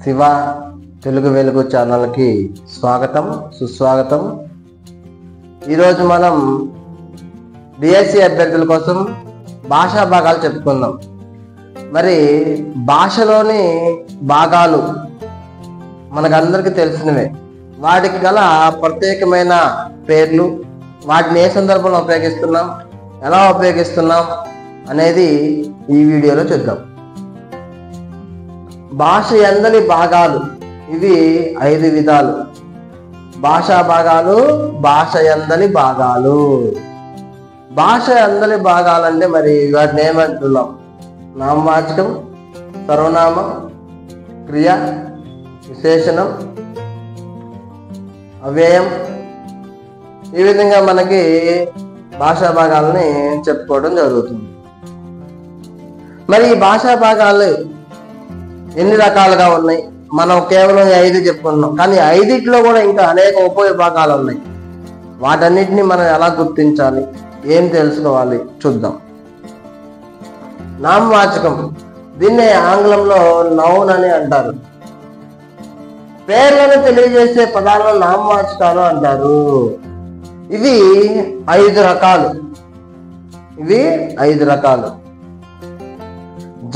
శివ తెలుగు వెలుగు ఛానల్కి స్వాగతం సుస్వాగతం. ఈరోజు మనం డిఎస్సి అభ్యర్థుల కోసం భాషా భాగాలు చెప్పుకుందాం. మరి భాషలోని భాగాలు మనకందరికీ తెలిసినవే. వాటికి గల ప్రత్యేకమైన పేర్లు, వాటిని ఏ సందర్భంలో ఉపయోగిస్తున్నాం, ఎలా ఉపయోగిస్తున్నాం అనేది ఈ వీడియోలో చూద్దాం. భాష యందలి భాగాలు ఇవి 5 విధాలు. భాషా భాగాలు, భాష యందలి భాగాలు. భాష యందలి భాగాలు అంటే మరి వాటిని ఏమంటున్నాం? నామవాచకం, సర్వనామం, క్రియ, విశేషణం, అవ్యయం. ఈ విధంగా మనకి భాషా భాగాలని చెప్పుకోవడం జరుగుతుంది. మరి ఈ భాషా భాగాలు ఎన్ని రకాలుగా ఉన్నాయి? మనం కేవలం 5 చెప్పుకున్నాం, కానీ 5లో కూడా ఇంకా అనేక ఉపవిభాగాలు ఉన్నాయి. వాటన్నిటిని మనం ఎలా గుర్తించాలి, ఏం తెలుసుకోవాలి చూద్దాం. నామవాచకం, దీన్నే ఆంగ్లంలో నౌన్ అని అంటారు. పేర్లను తెలియజేసే పదాలను నామవాచకాలు అంటారు. ఇవి 5 రకాలు.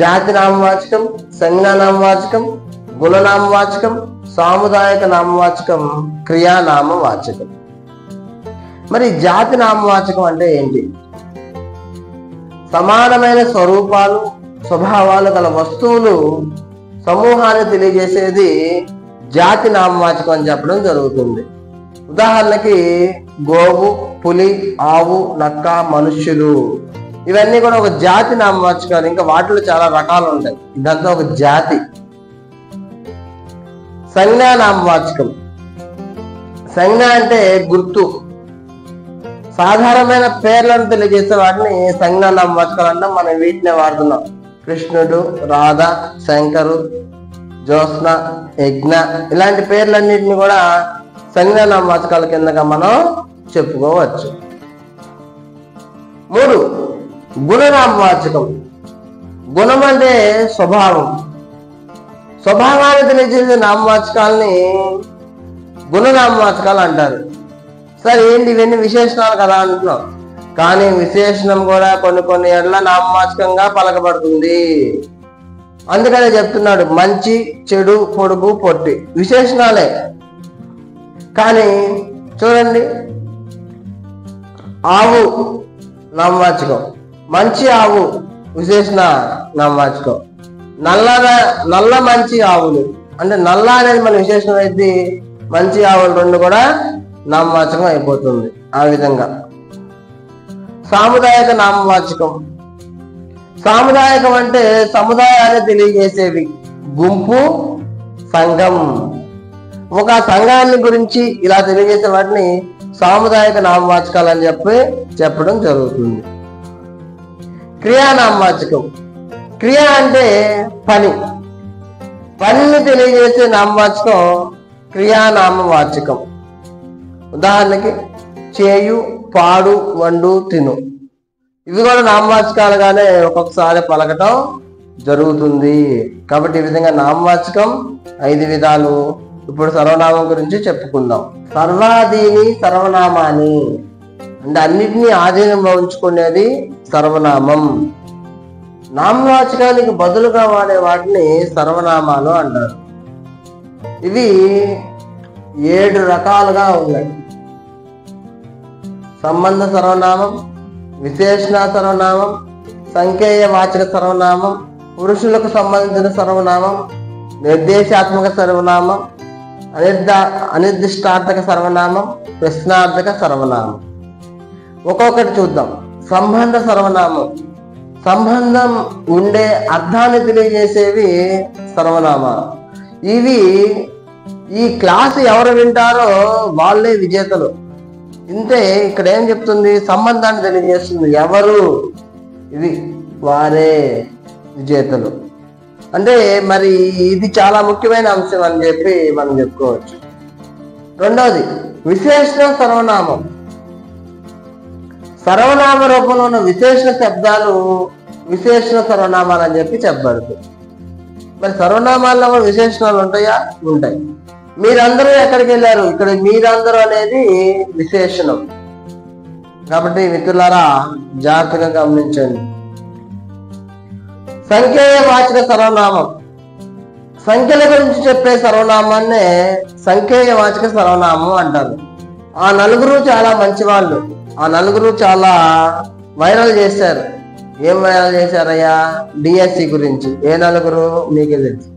జాతి నామవాచకం, సంజ్ఞా నామవాచకం, గుణనామవాచకం, సాముదాయిక నామవాచకం, క్రియానామవాచకం. మరి జాతి నామవాచకం అంటే ఏంటి? సమానమైన స్వరూపాలు, స్వభావాలు గల వస్తువులు సమూహాన్ని తెలియజేసేది జాతి నామవాచకం అని చెప్పడం జరుగుతుంది. ఉదాహరణకి గోవు, పులి, ఆవు, నక్క, మనుష్యులు, ఇవన్నీ కూడా ఒక జాతి నామవాచకాలు. ఇంకా వాటిలో చాలా రకాలు ఉంటాయి. ఇదంతా ఒక జాతి. సంజ్ఞా నామవాచకం. సంజ్ఞ అంటే గుర్తు. సాధారణమైన పేర్లను తెలియజేసే వాటిని సంజ్ఞా నామవాచకాలు అంటాం. మనం వీటినే వాడుతున్నాం. కృష్ణుడు, రాధ, శంకరు, జ్యోత్స్న, యజ్ఞ, ఇలాంటి పేర్లన్నింటినీ కూడా సంజ్ఞా నామవాచకాల కిందగా మనం చెప్పుకోవచ్చు. 3 గుణనామవాచకం. గుణం అంటే స్వభావం. స్వభావాన్ని తెలియజేసే నామవాచకాలని గుణనామవాచకాలు అంటారు. సరే, ఏంటి ఇవన్నీ విశేషణాలు కదా అంటున్నాం, కానీ విశేషణం కూడా కొన్ని ఏళ్ళ నామవాచకంగా పలకబడుతుంది. అందుకనే చెప్తున్నాడు, మంచి, చెడు, పొడుగు, పొట్టి విశేషణాలే. కానీ చూడండి, ఆవు నామవాచకం, మంచి ఆవు విశేషణ నామవాచకం. నల్ల మంచి ఆవులు అంటే నల్ల అనేది మన విశేషణం అయితే, మంచి ఆవులు 2 కూడా నామవాచకం అయిపోతుంది. ఆ విధంగా సాముదాయిక నామవాచకం. సాముదాయకం అంటే సముదాయాన్ని తెలియజేసేవి. గుంపు, సంఘం. ఒక సంఘాన్ని గురించి ఇలా తెలియజేసే వాటిని సాముదాయిక నామవాచకాలు అని చెప్పడం జరుగుతుంది. క్రియానామవాచకం. క్రియ అంటే పనిని తెలియజేసే నామవాచకం క్రియానామవాచకం. ఉదాహరణకి చేయు, పాడు, వండు, తిను, ఇవి కూడా నామవాచకాలుగానే ఒక్కొక్కసారి పలకటం జరుగుతుంది. కాబట్టి ఈ విధంగా నామవాచకం 5 విధాలు. ఇప్పుడు సర్వనామం గురించి చెప్పుకుందాం. సర్వాధీని సర్వనామాని అంటే అన్నిటినీ ఆధీనంలో ఉంచుకునేది సర్వనామం. నామవాచకానికి బదులుగా వాడే వాటిని సర్వనామాలు అంటారు. ఇవి 7 రకాలుగా ఉన్నాయి. సంబంధ సర్వనామం, విశేషణ సర్వనామం, సంకేయ వాచక సర్వనామం, పురుషులకు సంబంధించిన సర్వనామం, నిర్దేశాత్మక సర్వనామం, అనిర్దిష్టార్థక సర్వనామం, ప్రశ్నార్థక సర్వనామం. ఒక్కొక్కటి చూద్దాం. సంబంధ సర్వనామం. సంబంధం ఉండే అర్థాన్ని తెలియజేసేవి సర్వనామాలు. ఇవి ఈ క్లాసు ఎవరు వింటారో వాళ్ళే విజేతలు. ఇంతే, ఇక్కడ ఏం చెప్తుంది? సంబంధాన్ని తెలియజేస్తుంది. ఎవరు? ఇది వారే విజేతలు. అంటే మరి ఇది చాలా ముఖ్యమైన అంశం అని చెప్పి మనం చెప్పుకోవచ్చు. రెండవది విశేషణ సర్వనామం. సర్వనామ రూపంలో ఉన్న విశేషణ శబ్దాలు విశేషణ సర్వనామాలు అని చెప్పి చెప్పబడుతుంది. మరి సర్వనామాల్లో కూడా విశేషణాలు ఉంటాయా? ఉంటాయి. మీరందరూ ఎక్కడికి వెళ్ళారు? ఇక్కడ మీరందరూ అనేది విశేషణం. కాబట్టి మిత్రులారా జాగ్రత్తగా గమనించండి. సంఖ్యేయవాచక సర్వనామం, సంఖ్యల గురించి చెప్పే సర్వనామాన్నే సంఖ్యేయవాచక సర్వనామం అంటారు. ఆ నలుగురు చాలా మంచి వాళ్ళు. ఆ నలుగురు చాలా వైరల్ చేశారు. ఏం వైరల్ చేశారయ్యా? డిఎస్సి గురించి. ఏ నలుగురు? మీకే తెలుసు.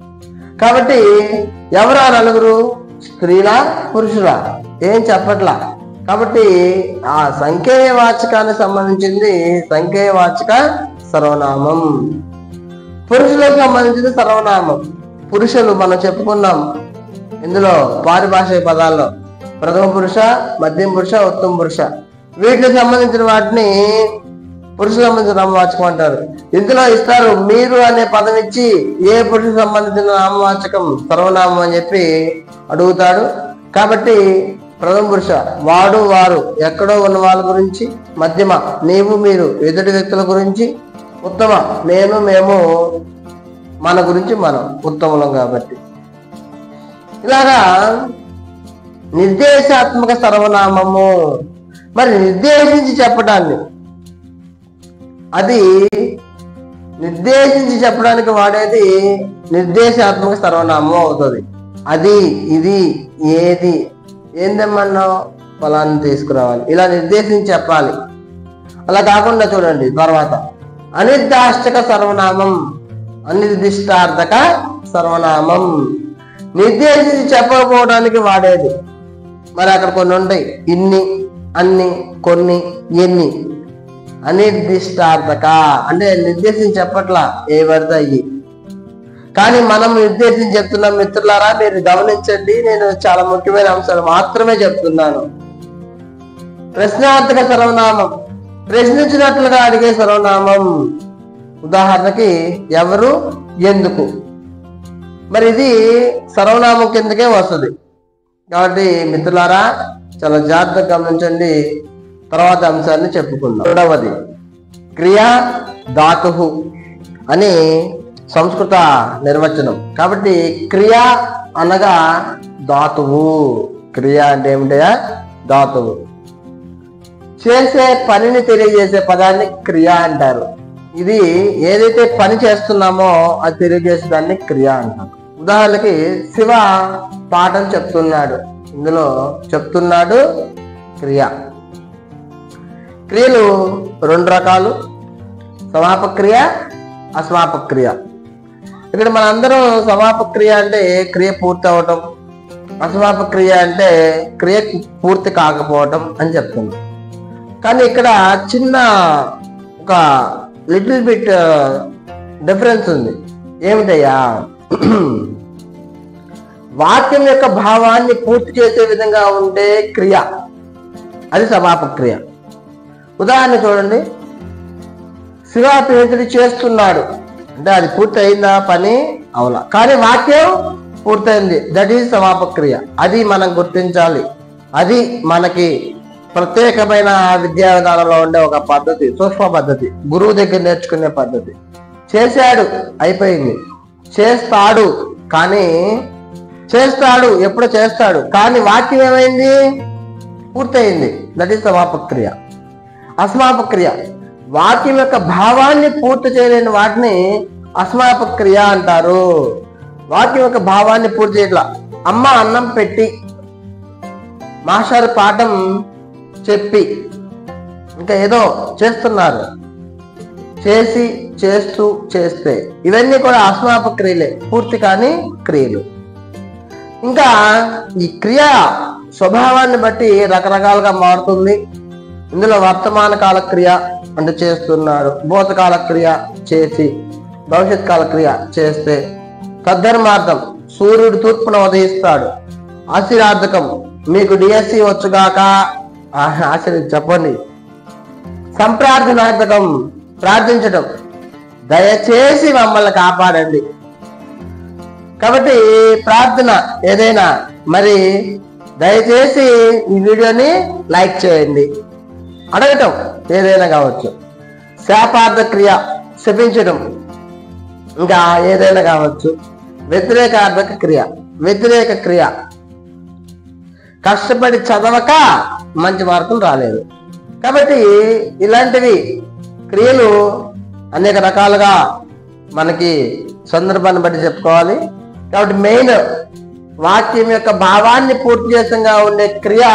కాబట్టి ఎవరు ఆ నలుగురు? స్త్రీలా పురుషులా? ఏం చెప్పట్లా. కాబట్టి ఆ సంఖ్యేయవాచకానికి సంబంధించింది సంఖ్యేయవాచక సర్వనామం. పురుషులకు సంబంధించింది సర్వనామం. పురుషులు మనం చెప్పుకున్నాం ఇందులో పారిభాషిక పదాల్లో ప్రథమ పురుష, మధ్యం పురుష, ఉత్తమ పురుష. వీటికి సంబంధించిన వాటిని పురుషులకు సంబంధించిన నామవాచకం అంటారు. ఇందులో ఇస్తారు మీరు అనే పదం ఇచ్చి ఏ పురుషులకు సంబంధించిన నామవాచకం సర్వనామం అని చెప్పి అడుగుతాడు. కాబట్టి ప్రథమ పురుష వాడు వారు ఎక్కడో ఉన్న వాళ్ళ గురించి, మధ్యమ నీవు మీరు ఎదుటి వ్యక్తుల గురించి, ఉత్తమ నేను మేము మన గురించి మనం ఉత్తములం. కాబట్టి ఇలాగా నిర్దేశాత్మక సర్వనామము. మరి నిర్దేశించి చెప్పడాన్ని, అది నిర్దేశించి చెప్పడానికి వాడేది నిర్దేశాత్మక సర్వనామం అవుతుంది. అది ఇది ఏది ఏందమ్మన్నావు ఫలాన్ని తీసుకురావాలి, ఇలా నిర్దేశించి చెప్పాలి. అలా కాకుండా చూడండి తర్వాత అనిర్దాష్టక సర్వనామం, అనిర్దిష్టార్థక సర్వనామం. నిర్దేశించి చెప్పకపోవడానికి వాడేది. మరి అక్కడ కొన్ని ఉంటాయి, ఇన్ని, అన్ని, కొన్ని, ఎన్ని. అనిర్దిష్టార్థక అంటే నిర్దేశించి చెప్పట్లా, ఏ పడతాయి. కానీ మనం నిర్దేశించి చెప్తున్నాం. మిత్రులారా మీరు గమనించండి, నేను చాలా ముఖ్యమైన అంశాలు మాత్రమే చెప్తున్నాను. ప్రశ్నార్థక సర్వనామం, ప్రశ్నించినట్లుగా అడిగే సర్వనామం. ఉదాహరణకి ఎవరు, ఎందుకు. మరి ఇది సర్వనామం కిందకే వస్తుంది. కాబట్టి మిత్రులారా చాలా జాగ్రత్తగా గమనించండి. తర్వాత అంశాన్ని చెప్పుకుందాం. రెండవది క్రియా ధాతువు అని సంస్కృత నిర్వచనం. కాబట్టి క్రియా అనగా ధాతువు. క్రియ అంటే ఏమిటయా? ధాతువు. చేసే పనిని తెలియజేసే పదాన్ని క్రియ అంటారు. ఇది ఏదైతే పని చేస్తున్నామో అది తెలియజేసే దాన్ని క్రియ అంటారు. ఉదాహరణకి శివ పాఠం చెప్తున్నాడు, ఇందులో చెప్తున్నాడు క్రియ. క్రియలు రెండు రకాలు, సమాపక క్రియ, అసమాపక క్రియ. ఇక్కడ మనందరం సమాపక క్రియ అంటే క్రియ పూర్తి అవటం, అసమాపక క్రియ అంటే క్రియ పూర్తి కాకపోవటం అని చెప్తున్నాం. కానీ ఇక్కడ చిన్న ఒక లిటిల్ బిట్ డిఫరెన్స్ ఉంది. ఏమిటయ్యా? వాక్యం యొక్క భావాన్ని పూర్తి చేసే విధంగా ఉండే క్రియ, అది సమాపక క్రియ. ఉదాహరణ చూడండి, శివ పేదడి చేస్తున్నాడు అంటే అది పూర్తి అయిందా? పని అవునా? కానీ వాక్యం పూర్తయింది, దట్ ఈజ్ సమాపక క్రియ. అది మనం గుర్తించాలి. అది మనకి ప్రత్యేకమైన విద్యా విధానంలో ఉండే ఒక పద్ధతి, సూక్ష్మ పద్ధతి, గురువు దగ్గర నేర్చుకునే పద్ధతి. చేశాడు అయిపోయింది, చేస్తాడు కానీ చేస్తాడు ఎప్పుడు చేస్తాడు, కానీ వాక్యం ఏమైంది? పూర్తయింది, దట్ ఈజ్ సమాపక క్రియ. అసమాపక క్రియ వాక్యం యొక్క భావాన్ని పూర్తి చేయలేని వాటిని అసమాపక క్రియ అంటారు. వాక్యం యొక్క భావాన్ని పూర్తి చేయట్లా. అమ్మ అన్నం పెట్టి, మాస్టర్ పాఠం చెప్పి, ఇంకా ఏదో చేస్తున్నారు, చేసి, చేస్తూ, చేస్తే, ఇవన్నీ కూడా అసమాపక క్రియలే, పూర్తి కాని క్రియలు. ఇంకా ఈ క్రియ స్వభావాన్ని బట్టి రకరకాలుగా మారుతుంది. ఇందులో వర్తమాన కాల క్రియ అంటే చేస్తున్నాడు, భూతకాల క్రియ చేసి, భవిష్యత్ కాల క్రియ చేస్తే, తద్ధర్మార్థం సూర్యుడు తూర్పున ఉదయిస్తాడు, ఆశీర్వాదకం మీకు డిఎస్సి వచ్చుగాక, చెప్పండి, సంప్రార్థనార్థకం ప్రార్థించటం, దయచేసి మమ్మల్ని కాపాడండి. కాబట్టి ప్రార్థన ఏదైనా, మరి దయచేసి ఈ వీడియోని లైక్ చేయండి, అడగటం ఏదైనా కావచ్చు. శాపార్థ క్రియ శపించడం, ఇంకా ఏదైనా కావచ్చు. వ్యతిరేకార్థక క్రియ, వ్యతిరేక క్రియ, కష్టపడి చదవక మంచి మార్కులు రాలేదు. కాబట్టి ఇలాంటివి క్రియలు అనేక రకాలుగా మనకి సందర్భాన్ని బట్టి చెప్పుకోవాలి. కాబట్టి మెయిన్ వాక్యం యొక్క భావాన్ని పూర్తి చేసంగా ఉండే క్రియ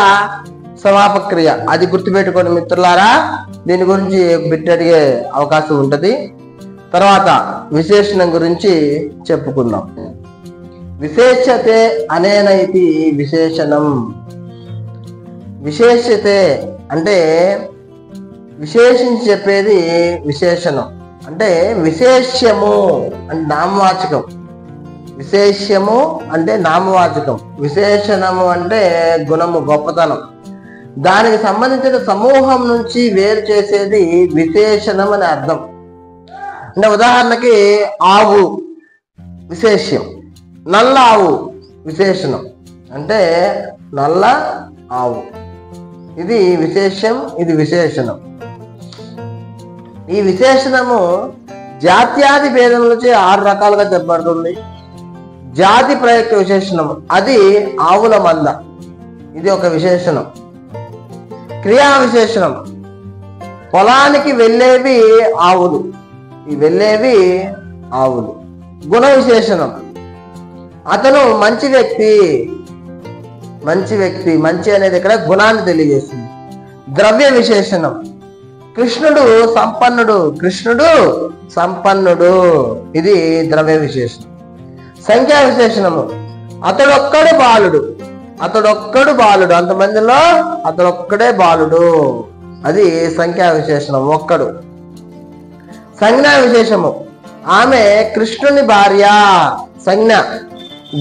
సమాపక క్రియ. అది గుర్తుపెట్టుకోండి మిత్రులారా. దీని గురించి బిట్ అడిగే అవకాశం ఉంటుంది. తర్వాత విశేషణం గురించి చెప్పుకుందాం. విశేషతే అనేనైతి విశేషణం. విశేషతే అంటే విశేషించి చెప్పేది విశేషణం. అంటే విశేష్యము అంటే నామవాచకం, విశేష్యము అంటే నామవాచకం, విశేషణము అంటే గుణము, గొప్పతనం. దానికి సంబంధించిన సమూహం నుంచి వేరు చేసేది విశేషణం అని అర్థం. అంటే ఉదాహరణకి ఆవు విశేష్యం, నల్ల ఆవు విశేషణం. అంటే నల్ల ఆవు, ఇది విశేష్యం, ఇది విశేషణం. ఈ విశేషణము జాత్యాది భేదములచే 6 రకాలుగా చెప్పబడుతుంది. జాతి ప్రయుక్త విశేషణము, అది ఆవుల మంద, ఇది ఒక విశేషణం. క్రియా విశేషణం, పొలానికి వెళ్ళేవి ఆవులు, ఈ వెళ్ళేవి ఆవులు. గుణ విశేషణం, అతను మంచి వ్యక్తి, మంచి వ్యక్తి, మంచి అనేది ఇక్కడ గుణాన్ని తెలియజేస్తుంది. ద్రవ్య విశేషణం, కృష్ణుడు సంపన్నుడు, కృష్ణుడు సంపన్నుడు, ఇది ద్రవ్య విశేషణం. సంఖ్యా విశేషణము, అతడొక్కడు బాలుడు, అతడొక్కడు బాలుడు, అంతమందిలో అతడొక్కడే బాలుడు, అది సంఖ్యా విశేషణం, ఒక్కడు. సంజ్ఞా విశేషము, ఆమె కృష్ణుని భార్య, సంజ్ఞ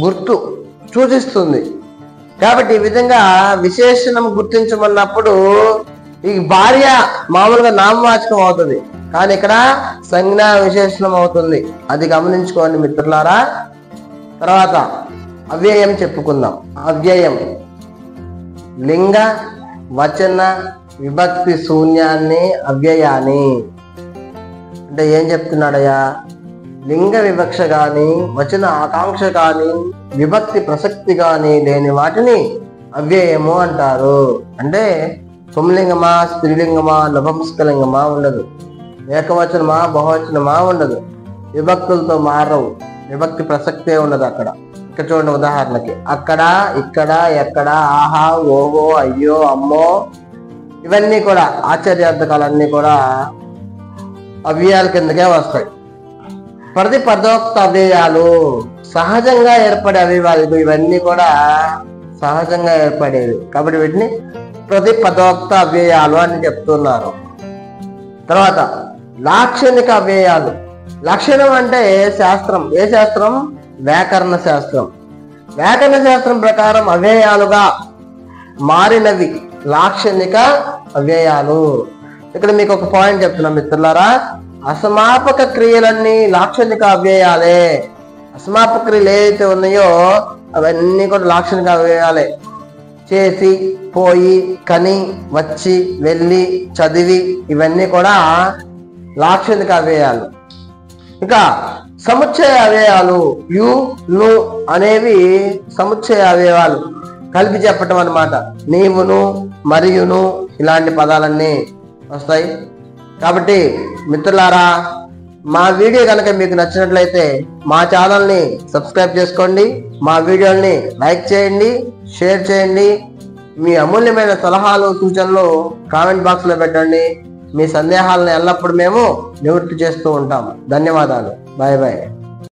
గుర్తు సూచిస్తుంది. కాబట్టి ఈ విధంగా విశేషణం గుర్తించమన్నప్పుడు ఈ భార్య మామూలుగా నామవాచకం అవుతుంది, కానీ ఇక్కడ సంజ్ఞా విశేషణం అవుతుంది. అది గమనించుకోండి మిత్రులారా. తర్వాత అవ్యయం చెప్పుకుందాం. అవ్యయం లింగ వచన విభక్తి శూన్యాన్ని అవ్యయాన్ని. అంటే ఏం చెప్తున్నాడయ్యా? లింగ వివక్ష కానీ, వచన ఆకాంక్ష కానీ, విభక్తి ప్రసక్తి కానీ లేని వాటిని అవ్యయము అంటారు. అంటే పుంలింగమా, స్త్రీలింగమా, నపుంసకలింగమా ఉండదు, ఏకవచనమా, బహువచనమా ఉండదు, విభక్తులతో మారవు, విభక్తి ప్రసక్తే ఉండదు అక్కడ. ఇక్కడ చూడండి ఉదాహరణకి, అక్కడ, ఇక్కడ, ఎక్కడ, ఆహా, ఓహో, అయ్యో, అమ్మో, ఇవన్నీ కూడా ఆశ్చర్యార్థకాలన్నీ కూడా అవ్యయాల కిందకే వస్తాయి. ప్రతిపదోక్త అవ్యయాలు సహజంగా ఏర్పడే అవ్యయాలు, ఇవన్నీ కూడా సహజంగా ఏర్పడేవి, కాబట్టి వీటిని ప్రతిపదోక్త అవ్యయాలు అని చెప్తున్నారు. తర్వాత లాక్షణిక అవ్యయాలు. లక్షణం అంటే శాస్త్రం. ఏ శాస్త్రం? వ్యాకరణ శాస్త్రం. వ్యాకరణ శాస్త్రం ప్రకారం అవ్యయాలుగా మారినవి లాక్షణిక అవ్యయాలు. ఇక్కడ మీకు ఒక పాయింట్ చెప్తున్నా మిత్రులారా, అసమాపక క్రియలన్నీ లాక్షణిక అవ్యయాలే. అసమాపక క్రియలు ఏవైతే ఉన్నాయో అవన్నీ కూడా లాక్షణిక అవ్యయాలే. చేసి, పోయి, కని, వచ్చి, వెళ్ళి, చదివి, ఇవన్నీ కూడా లాక్షణిక అవ్యయాలు. ఇక సముచ్చయ అవ్యయాలు, యు, ను అనేవి సముచ్చయ అవ్యయాలు, కలిపి చెప్పటం అన్నమాట. నీవును, మరియును, ఇలాంటి పదాలన్నీ వస్తాయి. కాబట్టి మిత్రులారా, మా వీడియో కనుక మీకు నచ్చినట్లయితే మా ఛానల్ని సబ్స్క్రైబ్ చేసుకోండి, మా వీడియోని లైక్ చేయండి, షేర్ చేయండి. మీ అమూల్యమైన సలహాలు, సూచనలు కామెంట్ బాక్స్లో పెట్టండి. మీ సందేహాలను ఎల్లప్పుడూ మేము నివృత్తి చేస్తూ ఉంటాం. ధన్యవాదాలు. Bye bye.